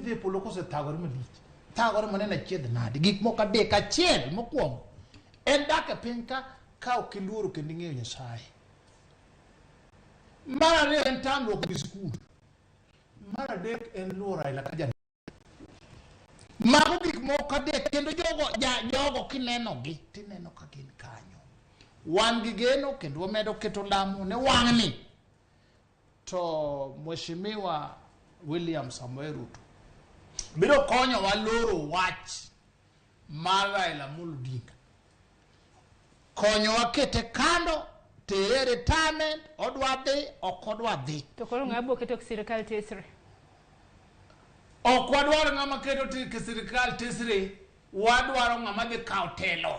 dhi polo kose thagore malich thagore manena chiedh nade gik moko adek achiel mokwongo en dak e piny ka ok iluoro kendo ing'eyo Nyasaye. Mar ariyo en tamruok gi skul. Mar adek en luoro Raila ka jan. Mago gik moko adek kendo jogo kinenogi tineno ka gin kanyo. Wan gi geno kendo wamedo keto lamo ne wang'ni. To Mheshimiwa William Samoei Ruto biro konyo wa loro wach mar Raila Odinga. Konyo wa kete kando tere retirement odwa dhi ok odwa dhi. To koro ng'abo keto sirkal tesre. Ok wadwaro ng'ama keto sirkal tesre, wadwaro ng'ama dhi kawo telo.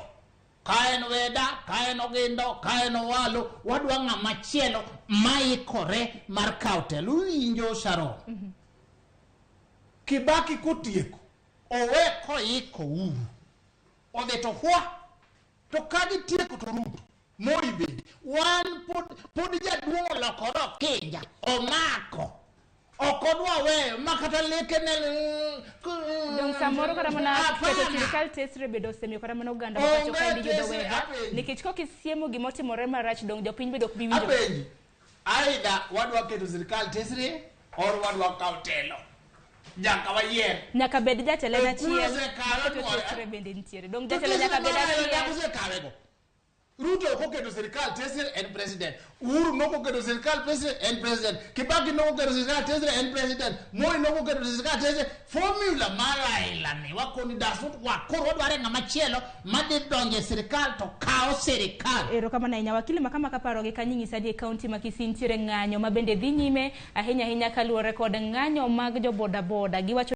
Ka en Weda, ka en Ogindo, ka en Owalo, wadwa ng'ama chielo maikore mar kawo telo. Uwinjo Sharon. Kibaki kotieko, owe koiko uru. Odhi to hwa. To kagi tieko to Ruto. Moi bende. Wan pod jaduong' olokore Okinja. Omako. Okodwa weyo makata leke ne Dong samoro kata mana keto sirkal tesre bedo semi kata mana Uganda pacho ka ndi yudo Weda nikech kok isiemo gimotimore marach dong jopiny bedo ok bi winjo. Apenji. Aida wadwa keto sirkal tesre or wadwa kawo telo. Nyaka wayier. Nyaka bed jatelo achiel. Keto tesre bende nitiere. Dong jatelo nyaka bed achiel. Ruto koketo sirkal tesre en president. Uhuru noko keto sirkal tesre en president. Kibaki noko keto sirkal tesre en president. Moi noko keto sirkal tesre. Formula mar Raila ni wakoni dasu wakoro wadware ng'ama chielo madhi donje sirkal to kawo sirkal. Ero kama na wakili makama kaparo gi kanying'isa di county ma Kisii nitiere ng'anyo ma bende dhi nyime ahinya kaluwore kod ng'anyo mag jo boda giwacho